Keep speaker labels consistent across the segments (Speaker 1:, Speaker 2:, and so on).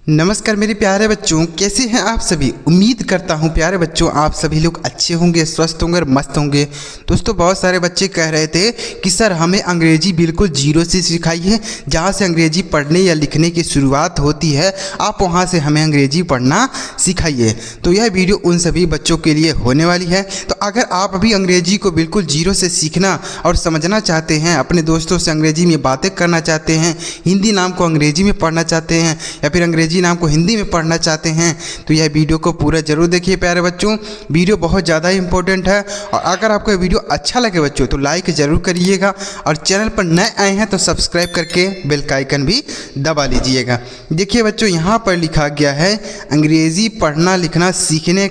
Speaker 1: नमस्कार मेरे प्यारे बच्चों, कैसे हैं आप सभी। उम्मीद करता हूं प्यारे बच्चों आप सभी लोग अच्छे होंगे, स्वस्थ होंगे और मस्त होंगे। दोस्तों बहुत सारे बच्चे कह रहे थे कि सर हमें अंग्रेजी बिल्कुल जीरो से सिखाइए, जहां से अंग्रेजी पढ़ने या लिखने की शुरुआत होती है आप वहां से हमें अंग्रेजी पढ़ना सिखाइए। तो यह वीडियो उन सभी बच्चों के लिए होने वाली है। तो अगर आप अभी अंग्रेजी को बिल्कुल जीरो से सीखना और समझना चाहते हैं, अपने दोस्तों से अंग्रेजी में बातें करना चाहते हैं, हिंदी नाम को अंग्रेजी में पढ़ना चाहते हैं या फिर अंग्रेजी नाम को हिंदी में पढ़ना चाहते हैं, तो यह वीडियो को पूरा जरूर देखिए प्यारे बच्चों। वीडियो बहुत ज़्यादा इंपॉर्टेंट है और अगर आपको यह वीडियो अच्छा लगे बच्चों तो लाइक जरूर करिएगा और चैनल पर नए आए हैं तो सब्सक्राइब करके बेल का आइकन भी दबा लीजिएगा। देखिए बच्चों यहाँ पर लिखा गया है अंग्रेज़ी पढ़ना लिखना सीखना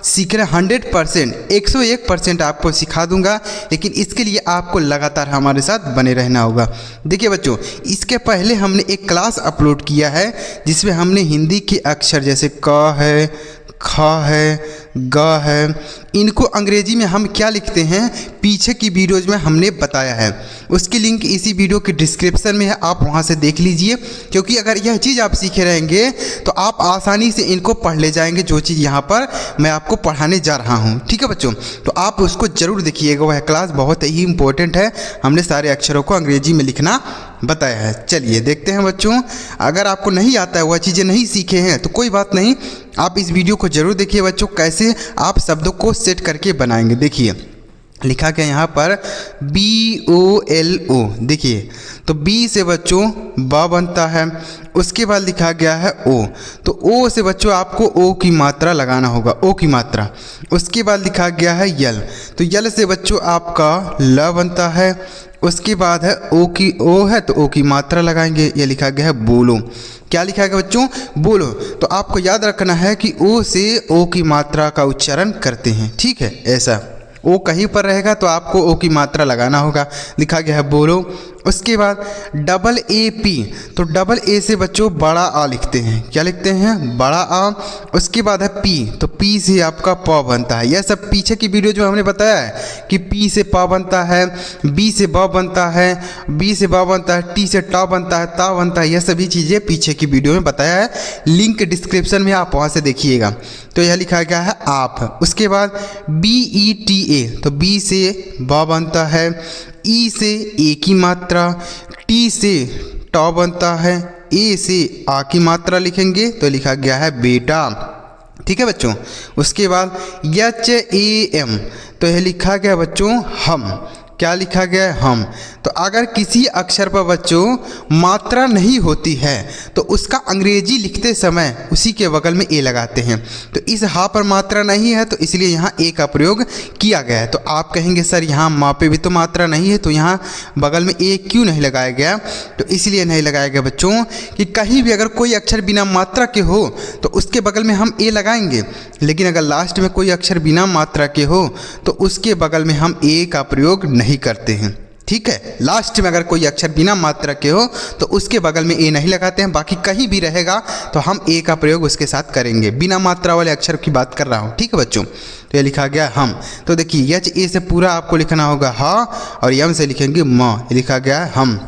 Speaker 1: 100% 101% आपको सिखा दूंगा, लेकिन इसके लिए आपको लगातार हमारे साथ बने रहना होगा। देखिए बच्चों इसके पहले हमने एक क्लास अपलोड किया है जिसमें हमने हिंदी के अक्षर जैसे क है, ख है, ग है, इनको अंग्रेजी में हम क्या लिखते हैं पीछे की वीडियोज़ में हमने बताया है। उसकी लिंक इसी वीडियो के डिस्क्रिप्शन में है, आप वहां से देख लीजिए। क्योंकि अगर यह चीज़ आप सीखे रहेंगे तो आप आसानी से इनको पढ़ ले जाएंगे, जो चीज़ यहाँ पर मैं आपको पढ़ाने जा रहा हूँ। ठीक है बच्चों, तो आप उसको ज़रूर देखिएगा, वह क्लास बहुत ही इंपॉर्टेंट है। हमने सारे अक्षरों को अंग्रेजी में लिखना बताया है। चलिए देखते हैं बच्चों, अगर आपको नहीं आता है, वह चीज़ें नहीं सीखे हैं तो कोई बात नहीं, आप इस वीडियो को ज़रूर देखिए बच्चों, कैसे आप शब्दों को सेट करके बनाएंगे। देखिए लिखा गया यहाँ पर BOLO। देखिए तो B से बच्चों ब बनता है, उसके बाद लिखा गया है O, तो O से बच्चों आपको O की मात्रा लगाना होगा, O की मात्रा। उसके बाद लिखा गया है यल, तो यल से बच्चों आपका ल बनता है। उसके बाद है O है तो O की मात्रा लगाएंगे, ये लिखा गया है बोलो। क्या लिखा गया बच्चों? बोलो। तो आपको याद रखना है कि O से O की मात्रा का उच्चारण करते हैं, ठीक है। ऐसा O कहीं पर रहेगा तो आपको O की मात्रा लगाना होगा। लिखा गया है बोलो। उसके बाद AA P, तो A से बच्चों बड़ा आ लिखते हैं। क्या लिखते हैं? बड़ा आ। उसके बाद है P, तो P से आपका प बनता है। यह सब पीछे की वीडियो जो हमने बताया है कि P से प बनता है, B से ब बनता है, B से ब बनता है, T से ट बनता है, ता बनता है, यह सभी चीज़ें पीछे की वीडियो में बताया है। लिंक डिस्क्रिप्शन में आप वहाँ से देखिएगा। तो यह लिखा गया है आप। उसके बाद BETA, तो B से ब बनता है, ई से ए की मात्रा, टी से ट बनता है, ए से आ की मात्रा लिखेंगे तो लिखा गया है बेटा। ठीक है बच्चों। उसके बाद HAM, तो यह लिखा गया बच्चों हम। क्या लिखा गया है? हम। तो अगर किसी अक्षर पर बच्चों मात्रा नहीं होती है तो उसका अंग्रेजी लिखते समय उसी के बगल में ए लगाते हैं। तो इस हा पर मात्रा नहीं है तो इसलिए यहाँ ए का प्रयोग किया गया है। तो आप कहेंगे सर यहाँ माँ पे भी तो मात्रा नहीं है, तो यहाँ बगल में ए क्यों नहीं लगाया गया? तो इसलिए नहीं लगाया गया बच्चों कि कहीं भी अगर कोई अक्षर बिना मात्रा के हो तो उसके बगल में हम ए लगाएंगे, लेकिन अगर लास्ट में कोई अक्षर बिना मात्रा के हो तो उसके बगल में हम ए का प्रयोग नहीं करते हैं। ठीक है, लास्ट में अगर कोई अक्षर बिना मात्रा के हो तो उसके बगल में ए नहीं लगाते हैं, बाकी कहीं भी रहेगा तो हम ए का प्रयोग उसके साथ करेंगे। बिना मात्रा वाले अक्षर की बात कर रहा हूँ, ठीक है बच्चों। तो ये लिखा गया हम। तो देखिए HA से पूरा आपको लिखना होगा हा और यम से लिखेंगे म, लिखा गया है हम।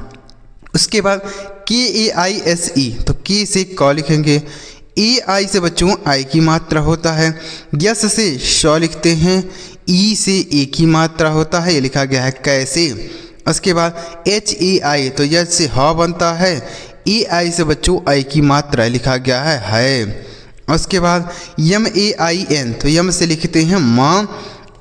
Speaker 1: उसके बाद KAISE, तो के से क लिखेंगे, AI से बच्चों आई की मात्रा होता है, यस से श लिखते हैं, ई से ए की मात्रा होता है, ये लिखा गया है कैसे। उसके बाद HAI, तो यस से ह बनता है, AI से बच्चों आई की मात्रा लिखा गया है। उसके बाद MAIN, तो यम से लिखते हैं माँ,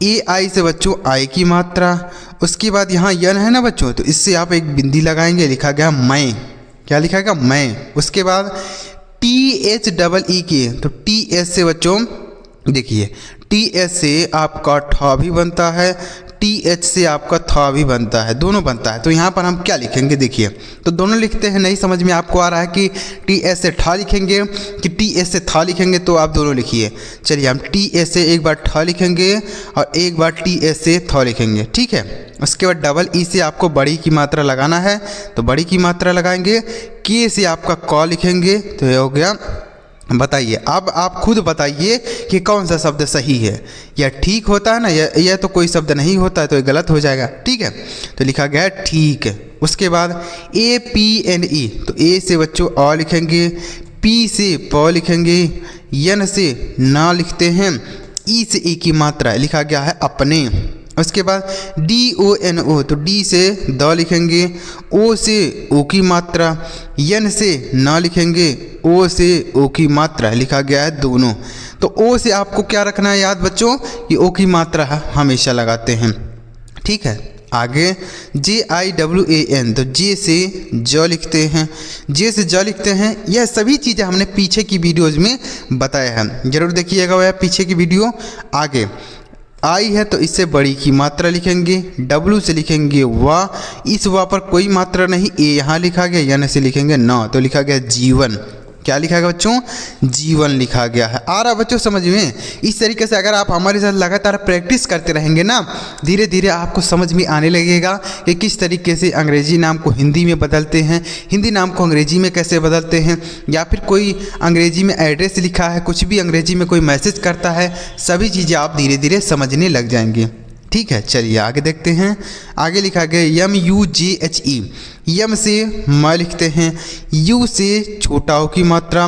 Speaker 1: AI से बच्चों आई की मात्रा। उसके बाद यहाँ यन है ना बच्चों, तो इससे आप एक बिंदी लगाएंगे, लिखा गया मैं। क्या लिखा गया? मैं। उसके बाद THEE, तो TS से बच्चों देखिए TS से आपका ठ भी बनता है, TH से आपका थ भी बनता है, दोनों बनता है। तो यहाँ पर हम क्या लिखेंगे? देखिए तो दोनों लिखते हैं। नहीं समझ में आपको आ रहा है कि TS से ठ लिखेंगे कि TS से थ लिखेंगे, तो आप दोनों लिखिए। चलिए हम TS से एक बार ठ लिखेंगे और एक बार TS से थ लिखेंगे, ठीक है। उसके बाद EE से आपको बड़ी की मात्रा लगाना है तो बड़ी की मात्रा लगाएंगे। के से आपका क लिखेंगे, तो ये हो गया। बताइए अब आप खुद बताइए कि कौन सा शब्द सही है। यह ठीक होता है ना, यह तो कोई शब्द नहीं होता है तो ये गलत हो जाएगा, ठीक है। तो लिखा गया है ठीक। उसके बाद APNE, तो ए से बच्चों अ लिखेंगे, पी से प लिखेंगे, यन से ना लिखते हैं, ई से ए की मात्रा लिखा गया है अपने। उसके बाद डी ओ एन ओ, तो डी से द लिखेंगे, ओ से ओ की मात्रा, यन से ना लिखेंगे, ओ से ओ की मात्रा लिखा गया है दोनों। तो ओ से आपको क्या रखना है याद बच्चों, कि ओ की मात्रा हमेशा लगाते हैं। ठीक है, आगे JIWAN, तो जे से ज लिखते हैं, जे से ज लिखते हैं। यह सभी चीज़ें हमने पीछे की वीडियोज़ में बताया है, जरूर देखिएगा वह पीछे की वीडियो। आगे आई है तो इससे बड़ी की मात्रा लिखेंगे, डब्लू से लिखेंगे वाह, इस वाह पर कोई मात्रा नहीं, ए यहाँ लिखा गया, यन से लिखेंगे न, तो लिखा गया जीवन। क्या लिखा गया बच्चों, जीवन लिखा गया है। आ रहा बच्चों समझ में। इस तरीके से अगर आप हमारे साथ लगातार प्रैक्टिस करते रहेंगे ना, धीरे धीरे आपको समझ में आने लगेगा कि किस तरीके से अंग्रेजी नाम को हिंदी में बदलते हैं, हिंदी नाम को अंग्रेजी में कैसे बदलते हैं, या फिर कोई अंग्रेजी में एड्रेस लिखा है, कुछ भी अंग्रेजी में कोई मैसेज करता है, सभी चीज़ें आप धीरे धीरे समझने लग जाएंगे। ठीक है, चलिए आगे देखते हैं। आगे लिखा गया MUJHE, यम से म लिखते हैं, यू से छोटा ओ की मात्रा,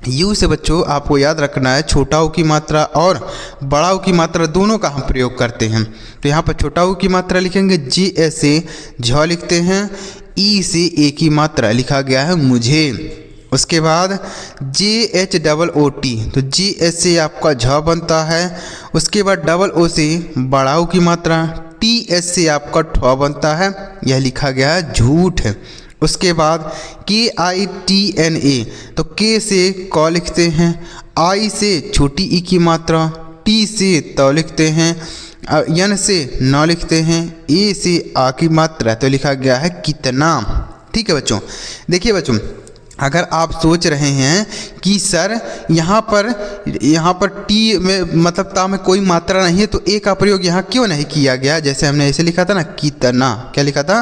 Speaker 1: यू से बच्चों आपको याद रखना है छोटा ओ की मात्रा और बड़ा ओ की मात्रा दोनों का हम प्रयोग करते हैं। तो यहाँ पर छोटा ओ की मात्रा लिखेंगे, जे से झ लिखते हैं, ई से ए की मात्रा लिखा गया है मुझे। उसके बाद JHOOT, तो JH से आपका झ बनता है। उसके बाद डबल ओ से बड़ा ओ की मात्रा, TH से आपका ठ बनता है, यह लिखा गया है झूठ। उसके बाद KITNA, तो के से क लिखते हैं, आई से छोटी ई की मात्रा, टी से त लिखते हैं, यन से न लिखते हैं, ए से आ की मात्रा, तो लिखा गया है कितना। ठीक है बच्चों, देखिए बच्चों, अगर आप सोच रहे हैं कि सर यहाँ पर टी में मतलब ता में कोई मात्रा नहीं है, तो ए का प्रयोग यहाँ क्यों नहीं किया गया, जैसे हमने ऐसे लिखा था ना कितना, क्या लिखा था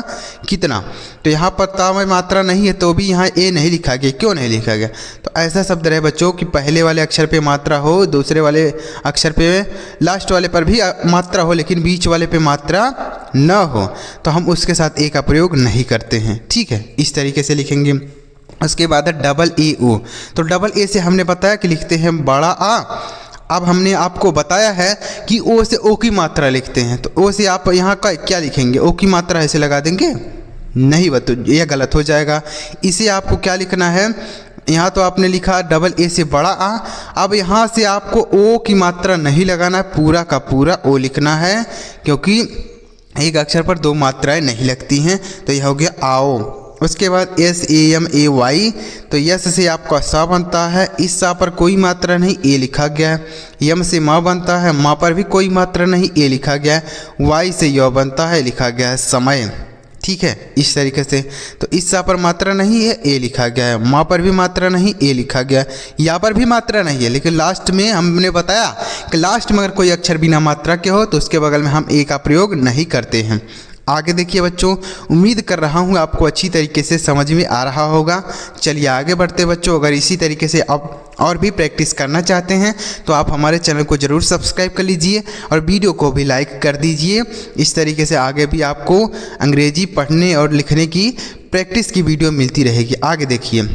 Speaker 1: कितना, तो यहाँ पर ता में मात्रा नहीं है तो भी यहाँ ए नहीं लिखा गया, क्यों नहीं लिखा गया। तो ऐसा शब्द रहे बच्चों कि पहले वाले अक्षर पे मात्रा हो, दूसरे वाले अक्षर पे, लास्ट वाले पर भी मात्रा हो, लेकिन बीच वाले पे मात्रा न हो, तो हम उसके साथ ए का प्रयोग नहीं करते हैं। ठीक है, इस तरीके से लिखेंगे। उसके बाद है AAO, तो डबल ए से हमने बताया कि लिखते हैं बड़ा आ। अब हमने आपको बताया है कि ओ से ओ की मात्रा लिखते हैं, तो ओ से आप यहाँ का क्या लिखेंगे, ओ की मात्रा ऐसे लगा देंगे, नहीं बतो यह गलत हो जाएगा। इसे आपको क्या लिखना है, यहाँ तो आपने लिखा डबल ए से बड़ा आ, अब यहाँ से आपको ओ की मात्रा नहीं लगाना, पूरा का पूरा ओ लिखना है, क्योंकि एक अक्षर पर दो मात्राएं नहीं लगती हैं। तो यह हो गया आओ। उसके बाद SAMAY, तो यस से आपका सा बनता है, इस सा पर कोई मात्रा नहीं, ए लिखा गया है। यम से माँ बनता है, माँ पर भी कोई मात्रा नहीं, ए लिखा गया है। वाई से यौ बनता है, लिखा गया है समय। ठीक है, इस तरीके से। तो इस सा पर मात्रा नहीं है, ए लिखा गया है। माँ पर भी मात्रा नहीं, ए लिखा गया है। यहाँ पर भी मात्रा नहीं है, लेकिन लास्ट में हमने बताया कि लास्ट में अगर कोई अक्षर बिना मात्रा के हो तो उसके बगल में हम ए का प्रयोग नहीं करते हैं। आगे देखिए बच्चों, उम्मीद कर रहा हूँ आपको अच्छी तरीके से समझ में आ रहा होगा। चलिए आगे बढ़ते बच्चों। अगर इसी तरीके से आप और भी प्रैक्टिस करना चाहते हैं तो आप हमारे चैनल को ज़रूर सब्सक्राइब कर लीजिए और वीडियो को भी लाइक कर दीजिए। इस तरीके से आगे भी आपको अंग्रेजी पढ़ने और लिखने की प्रैक्टिस की वीडियो मिलती रहेगी। आगे देखिए,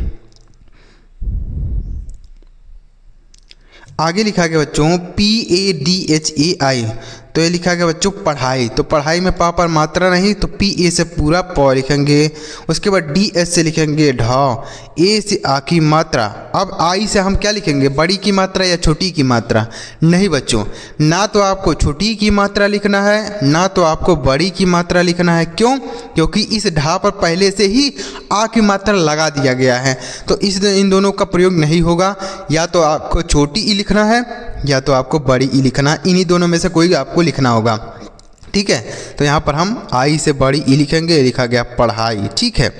Speaker 1: आगे लिखा गया बच्चों PADHAI, तो ये लिखा गया बच्चों पढ़ाई। तो पढ़ाई में पा पर मात्रा नहीं, तो PA से पूरा प लिखेंगे। उसके बाद DS से लिखेंगे ढ, ए से आ की मात्रा। अब आई से हम क्या लिखेंगे, बड़ी की मात्रा या छोटी की मात्रा? नहीं बच्चों, ना तो आपको छोटी की मात्रा लिखना है ना तो आपको बड़ी की मात्रा लिखना है। क्यों? क्योंकि इस ढा पर पहले से ही आ की मात्रा लगा दिया गया है, तो इन दोनों का प्रयोग नहीं होगा। या तो आपको छोटी ई लिखना है या तो आपको बड़ी ई लिखना है, इन्हीं दोनों में से कोई आपको लिखना होगा। ठीक है, तो यहाँ पर हम आई से बड़ी ई लिखेंगे, लिखा गया पढ़ाई। ठीक है,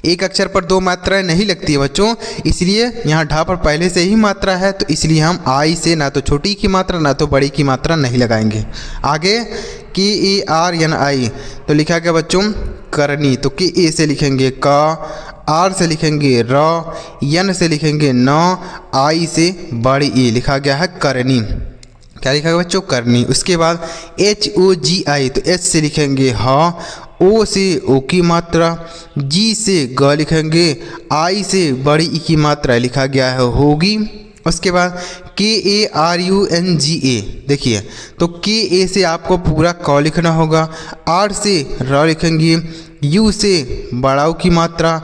Speaker 1: एक अक्षर पर दो मात्राएं नहीं लगती है बच्चों, इसलिए यहाँ ढा पर पहले से ही मात्रा है, तो इसलिए हम आई से ना तो छोटी की मात्रा ना तो बड़ी की मात्रा नहीं लगाएंगे। आगे KARNI, तो लिखा गया बच्चों करनी। तो KA से लिखेंगे क, आर से लिखेंगे र, यन से लिखेंगे न, आई से बड़ी ई, लिखा गया है करनी। क्या लिखा गया बच्चों? करनी। उसके बाद HOGI, तो H से लिखेंगे ह, ओ से ओ की मात्रा, जी से ग लिखेंगे, आई से बड़ी ई की मात्रा लिखा गया है होगी। उसके बाद KARUNGA देखिए, तो KA से आपको पूरा क लिखना होगा, R से र लिखेंगे, U से बड़ा ऊ की मात्रा,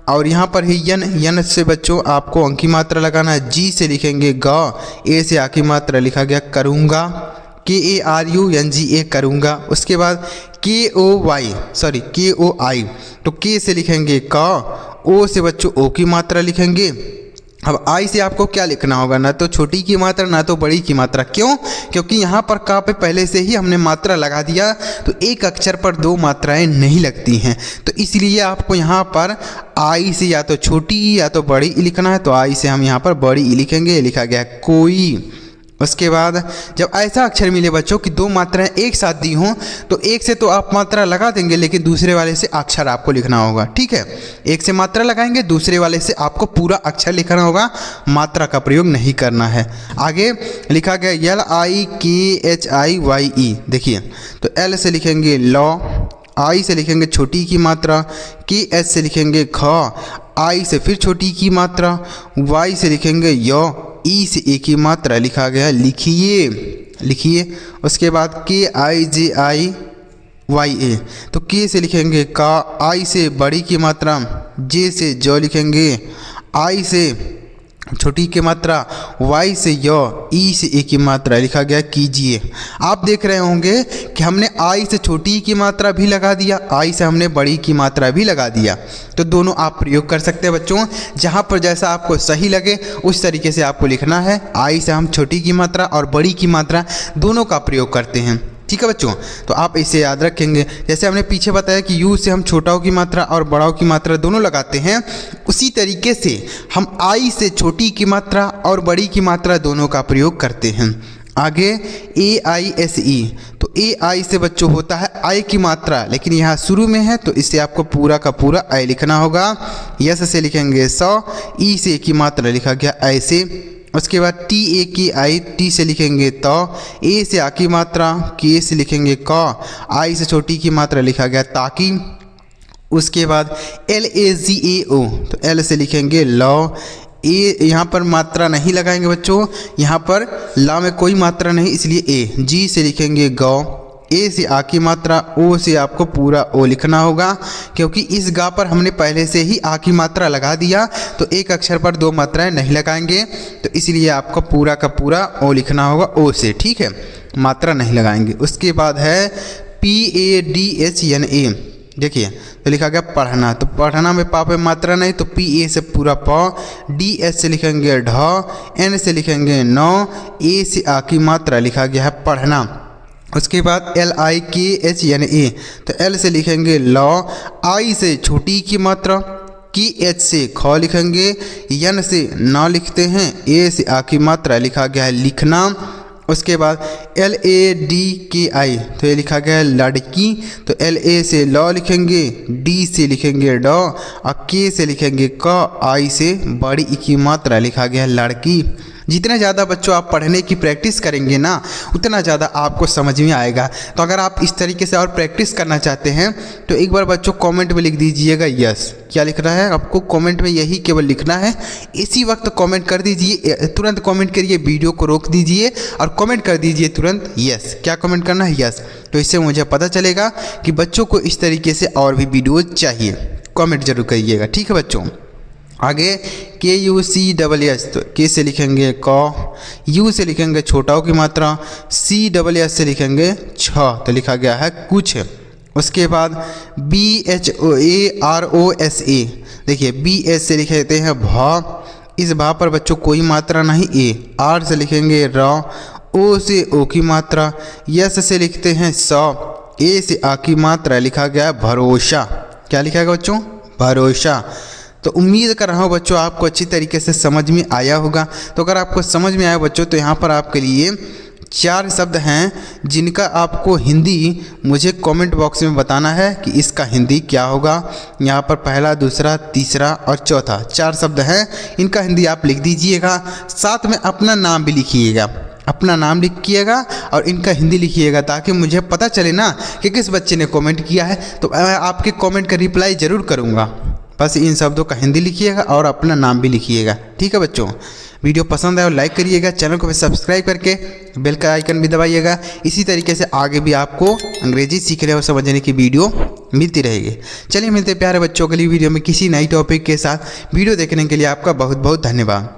Speaker 1: और यहाँ पर है यन से बच्चों आपको अंक की मात्रा लगाना है, जी से लिखेंगे ग, ए से आ की मात्रा लिखा गया करूँगा, KARUNGA करूँगा। उसके बाद KOI, तो के से लिखेंगे क, ओ से बच्चों ओ की मात्रा लिखेंगे। अब आई से आपको क्या लिखना होगा, ना तो छोटी की मात्रा ना तो बड़ी की मात्रा। क्यों? क्योंकि यहाँ पर का पे पहले से ही हमने मात्रा लगा दिया, तो एक अक्षर पर दो मात्राएं नहीं लगती हैं, तो इसलिए आपको यहाँ पर आई से या तो छोटी या तो बड़ी ई लिखना है, तो आई से हम यहाँ पर बड़ी ई लिखेंगे, लिखा गया है कोई। उसके बाद जब ऐसा अक्षर मिले बच्चों कि दो मात्राएं एक साथ दी हों, तो एक से तो आप मात्रा लगा देंगे, लेकिन दूसरे वाले से अक्षर आपको लिखना होगा। ठीक है, एक से मात्रा लगाएंगे, दूसरे वाले से आपको पूरा अक्षर लिखना होगा, मात्रा का प्रयोग नहीं करना है। आगे लिखा गया LIKHIYE देखिए, तो L से लिखेंगे लॉ, आई से लिखेंगे छोटी की मात्रा, KH से लिखेंगे ख, आई से फिर छोटी की मात्रा, वाई से लिखेंगे य, ई से ए की मात्रा लिखा गया लिखिए। उसके बाद KIJIYA, तो के से लिखेंगे का, आई से बड़ी की मात्रा, जे से जो लिखेंगे, आई से छोटी की मात्रा, वाई से य, ई से ए की मात्रा लिखा गया कीजिए। आप देख रहे होंगे कि हमने आई से छोटी की मात्रा भी लगा दिया, आई से हमने बड़ी की मात्रा भी लगा दिया, तो दोनों आप प्रयोग कर सकते हैं बच्चों। जहाँ पर जैसा आपको सही लगे उस तरीके से आपको लिखना है। आई से हम छोटी की मात्रा और बड़ी की मात्रा दोनों का प्रयोग करते हैं। ठीक है बच्चों, तो आप इसे याद रखेंगे। जैसे हमने पीछे बताया कि यू से हम छोटाओं की मात्रा और बड़ाओं की मात्रा दोनों लगाते हैं, उसी तरीके से हम आई से छोटी की मात्रा और बड़ी की मात्रा दोनों का प्रयोग करते हैं। आगे AISE, तो AI से बच्चों होता है आई की मात्रा, लेकिन यहाँ शुरू में है तो इसे आपको पूरा का पूरा आई लिखना होगा। यस से लिखेंगे 100, ई से की मात्रा लिखा गया ऐसे। उसके बाद TAKI, टी से लिखेंगे तो, ए से आ की मात्रा, के से लिखेंगे क, आई से छोटी की मात्रा लिखा गया ताकि। उसके बाद LAGAO, तो एल से लिखेंगे लॉ, ए यहाँ पर मात्रा नहीं लगाएंगे बच्चों, यहाँ पर ला में कोई मात्रा नहीं इसलिए ए। जी से लिखेंगे गौ, ए से आ की मात्रा, ओ से आपको पूरा ओ लिखना होगा, क्योंकि इस गा पर हमने पहले से ही आ की मात्रा लगा दिया, तो एक अक्षर पर दो मात्राएं नहीं लगाएंगे, तो इसलिए आपको पूरा का पूरा ओ लिखना होगा ओ से। ठीक है, मात्रा नहीं लगाएंगे। उसके बाद है PADHNA, देखिए तो लिखा गया पढ़ना, तो पढ़ना में पा पे मात्रा नहीं, तो PA से पूरा प, DS से लिखेंगे ढ, N से लिखेंगे नौ, ए से आ की मात्रा लिखा गया है पढ़ना। उसके बाद LIKHNA, तो L से लिखेंगे लॉ, आई से छोटी की मात्रा, की एच से ख लिखेंगे, यन से ना लिखते हैं, ए से आ की मात्रा लिखा गया है लिखना। उसके बाद LADKI, तो ये लिखा गया है लड़की, तो LA से लॉ लिखेंगे, D से लिखेंगे ड, और के से लिखेंगे क, आई से बड़ी ई की मात्रा लिखा गया है लड़की। जितने ज़्यादा बच्चों आप पढ़ने की प्रैक्टिस करेंगे ना, उतना ज़्यादा आपको समझ में आएगा। तो अगर आप इस तरीके से और प्रैक्टिस करना चाहते हैं तो एक बार बच्चों कमेंट में लिख दीजिएगा यस। क्या लिख रहा है आपको कमेंट में, यही केवल लिखना है, इसी वक्त कमेंट कर दीजिए, तुरंत कमेंट करिए, वीडियो को रोक दीजिए और कमेंट कर दीजिए तुरंत यस। क्या कमेंट करना है? यस। तो इससे मुझे पता चलेगा कि बच्चों को इस तरीके से और भी वीडियो चाहिए। कमेंट जरूर करिएगा, ठीक है बच्चों। आगे KUCSS, तो के से लिखेंगे क, यू से लिखेंगे छोटाओं की मात्रा, CSS से लिखेंगे छ, तो लिखा गया है कुछ। उसके बाद BHOAROSA, देखिए BH से लिखते हैं भ, इस भा पर बच्चों कोई मात्रा नहीं, ए। आर से लिखेंगे र, ओ से ओ की मात्रा, यस से लिखते हैं स, ए से आ की मात्रा लिखा गया भरोसा। क्या लिखा गया बच्चों? भरोसा। तो उम्मीद कर रहा हूँ बच्चों आपको अच्छी तरीके से समझ में आया होगा। तो अगर आपको समझ में आया बच्चों, तो यहाँ पर आपके लिए 4 शब्द हैं जिनका आपको हिंदी मुझे कमेंट बॉक्स में बताना है कि इसका हिंदी क्या होगा। यहाँ पर पहला, दूसरा, तीसरा और चौथा 4 शब्द हैं, इनका हिंदी आप लिख दीजिएगा, साथ में अपना नाम भी लिखिएगा। अपना नाम लिखिएगा और इनका हिंदी लिखिएगा, ताकि मुझे पता चले ना कि किस बच्चे ने कमेंट किया है। तो मैं आपके कमेंट का रिप्लाई ज़रूर करूँगा। बस इन शब्दों का हिंदी लिखिएगा और अपना नाम भी लिखिएगा। ठीक है बच्चों, वीडियो पसंद आए और लाइक करिएगा, चैनल को भी सब्सक्राइब करके बेल का आइकन भी दबाइएगा। इसी तरीके से आगे भी आपको अंग्रेजी सीखने और समझने की वीडियो मिलती रहेगी। चलिए मिलते हैं प्यारे बच्चों, अगली वीडियो में किसी नई टॉपिक के साथ। वीडियो देखने के लिए आपका बहुत बहुत धन्यवाद।